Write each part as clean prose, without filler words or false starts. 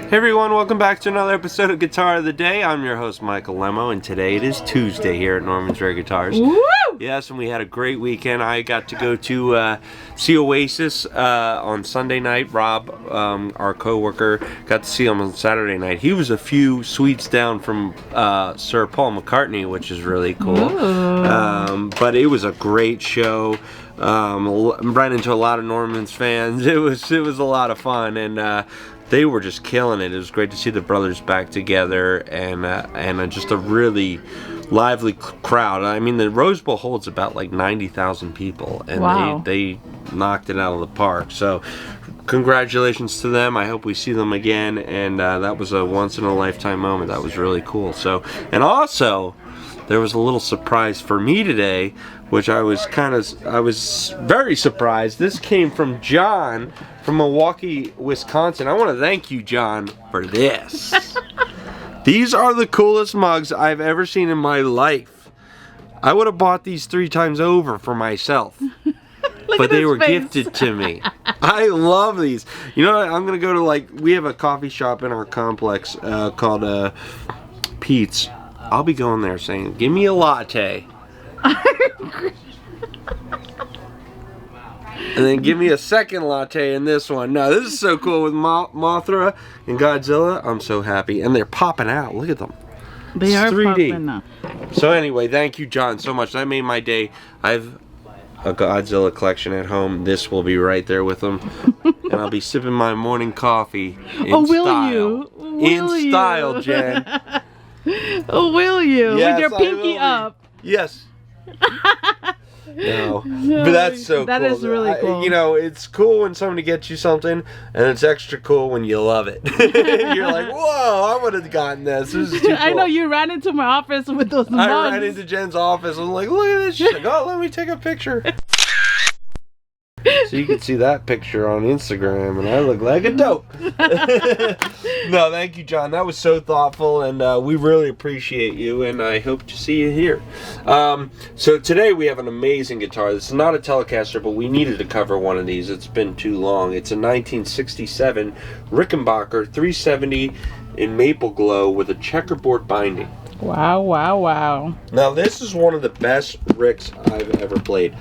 Hey everyone, welcome back to another episode of Guitar of the Day. I'm your host, Michael Lemmo, and today it is Tuesday here at Norman's Rare Guitars. Woo! Yes, and we had a great weekend. I got to go to see Oasis on Sunday night. Rob, our co-worker, got to see him on Saturday night. He was a few suites down from Sir Paul McCartney, which is really cool. But it was a great show. Ran into a lot of Norman's fans. It was a lot of fun, and they were just killing it. It was great to see the brothers back together, and just a really lively crowd. I mean, the Rose Bowl holds about like 90,000 people, and wow. they knocked it out of the park. So congratulations to them. I hope we see them again, and that was a once-in-a-lifetime moment. That was really cool. So, and also, there was a little surprise for me today, which I was very surprised. This came from John from Milwaukee, Wisconsin. I want to thank you, John, for this. These are the coolest mugs I've ever seen in my life. I would have bought these 3 times over for myself. But they were gifted to me. I love these. You know what? I'm going to go to, we have a coffee shop in our complex called Pete's. I'll be going there saying, give me a latte. And then give me a second latte in this one. No, this is so cool with Mothra and Godzilla. I'm so happy. And they're popping out. Look at them. They are 3D. Popping out. So anyway, thank you, John, so much. That made my day. I have a Godzilla collection at home. This will be right there with them. And I'll be sipping my morning coffee in style. In style, Jen. Oh, will you? Yes, with your pinky up. Yes. No. But that's so cool. That is really cool. You know, it's cool when somebody gets you something, and it's extra cool when you love it. You're like, whoa, I would have gotten this. This is too cool. I know, you ran into my office with those mugs. I ran into Jen's office. I'm like, look at this shit. Oh, let me take a picture. So you can see that picture on Instagram, and I look like a dope. No, thank you, John. That was so thoughtful, and we really appreciate you, and I hope to see you here. So today we have an amazing guitar. This is not a Telecaster, but we needed to cover one of these. It's been too long. It's a 1967 Rickenbacker 370 in Mapleglo with a checkerboard binding. Wow, wow, wow. Now, this is one of the best Ricks I've ever played.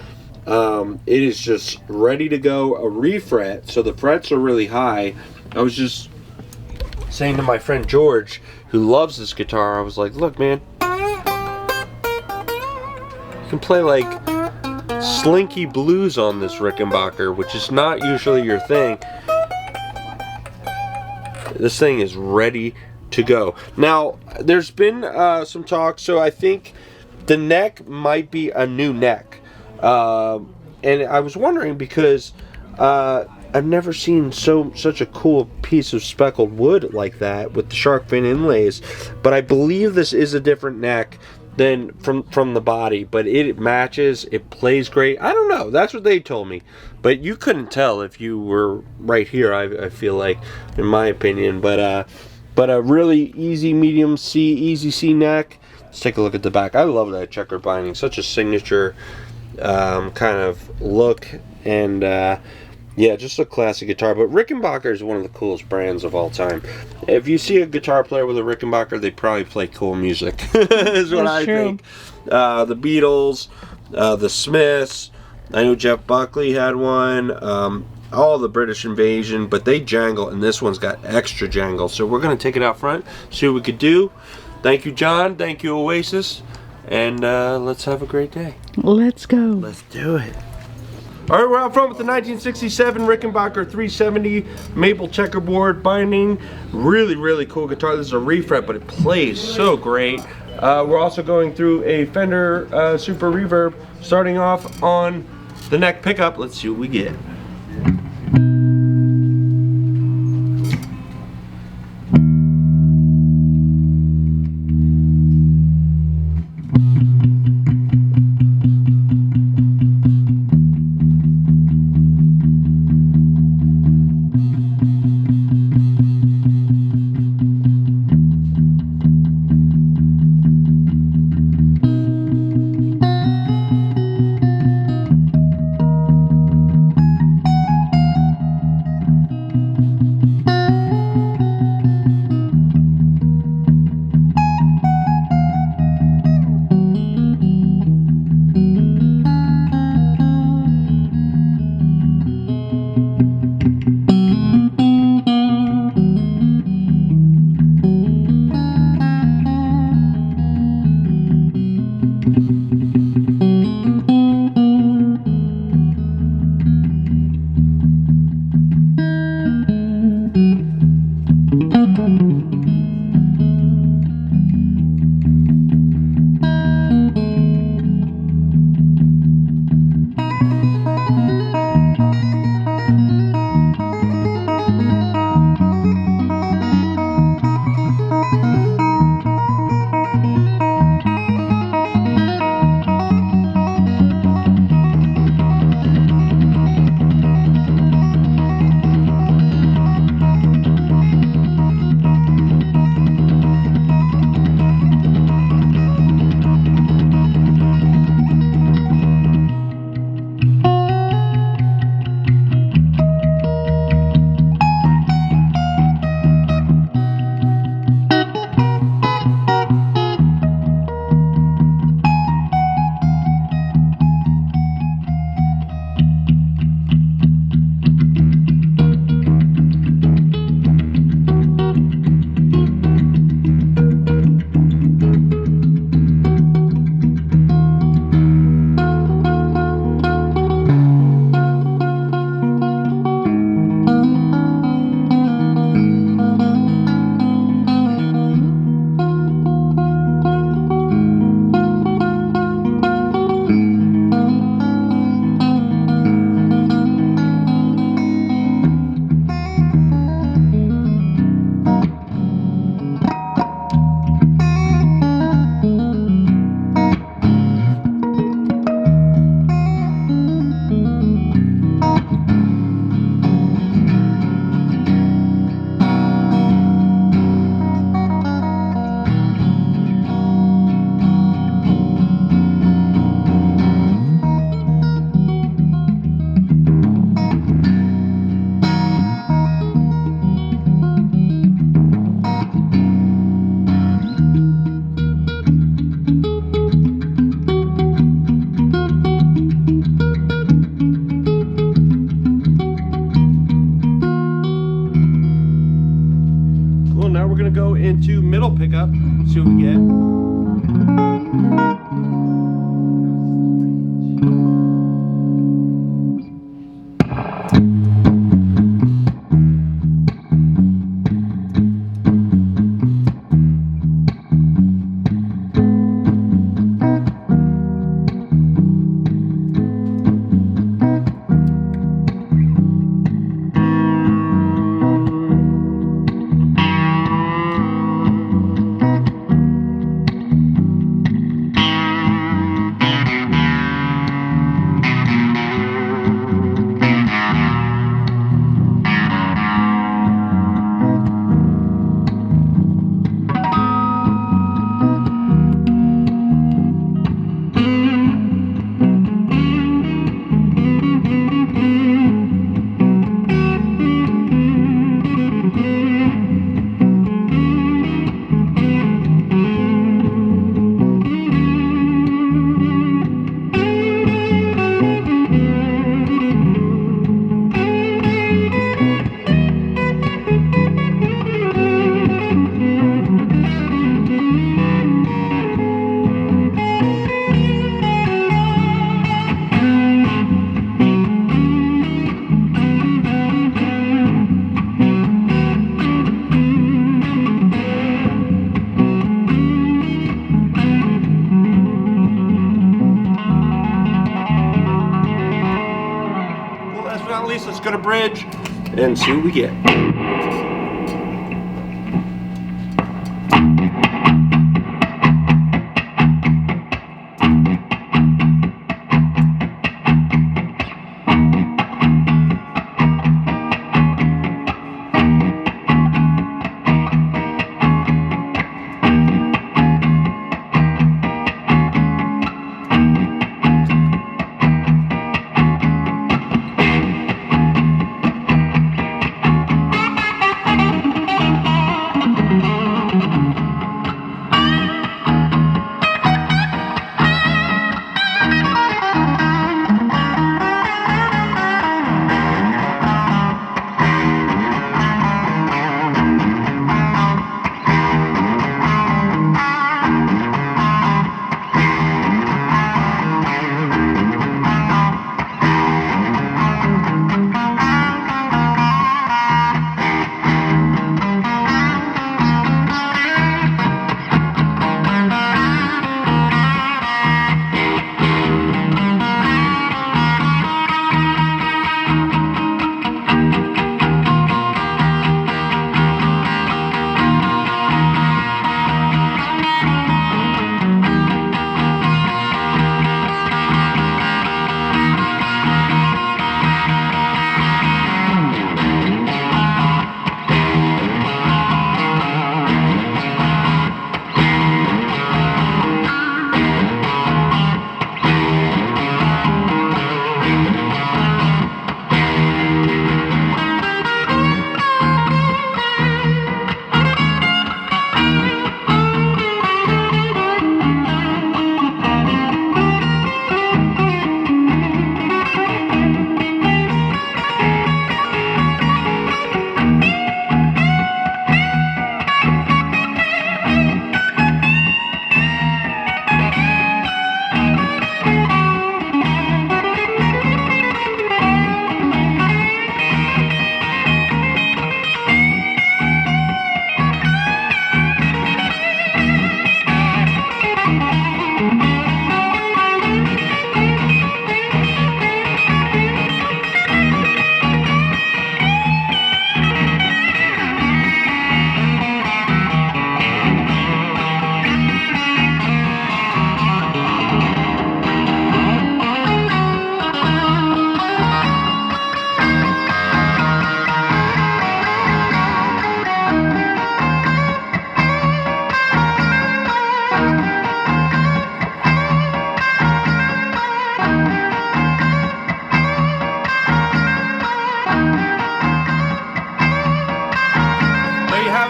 It is just ready to go, a refret, so the frets are really high. I was just saying to my friend George, who loves this guitar, I was like, look, man, you can play like slinky blues on this Rickenbacker, which is not usually your thing. This thing is ready to go. Now, there's been some talk, so I think the neck might be a new neck. And I was wondering because I've never seen such a cool piece of speckled wood like that with the shark fin inlays, but I believe this is a different neck than from the body, but it matches, it plays great. I don't know, that's what they told me, but you couldn't tell if you were right here, I feel like, in my opinion, but a really easy medium C, easy C neck. Let's take a look at the back. I love that checker binding, such a signature kind of look, and yeah, just a classic guitar. But Rickenbacker is one of the coolest brands of all time. If you see a guitar player with a Rickenbacker, they probably play cool music. Is what I think. The Beatles, the Smiths. I know Jeff Buckley had one. All the British Invasion, but they jangle, and this one's got extra jangle. So we're gonna take it out front, see what we could do. Thank you, John. Thank you, Oasis. And let's have a great day. Let's go. Let's do it. All right, we're out front with the 1967 Rickenbacker 370 maple checkerboard binding. Really, really cool guitar. This is a refret, but it plays so great. We're also going through a Fender Super Reverb, starting off on the neck pickup. Let's see what we get. into middle pickup, see what we get. Let's go to bridge and see what we get.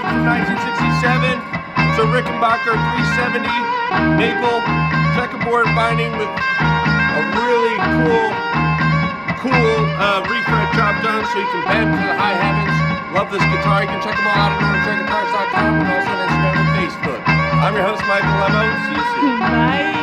from 1967. It's a Rickenbacker 370 maple checkerboard binding with a really cool refret job done so you can bend to the high heavens. Love this guitar. You can check them all out at NorthernTreguitars.com and also on Instagram and Facebook. I'm your host, Michael Lemmo. See you soon. Bye.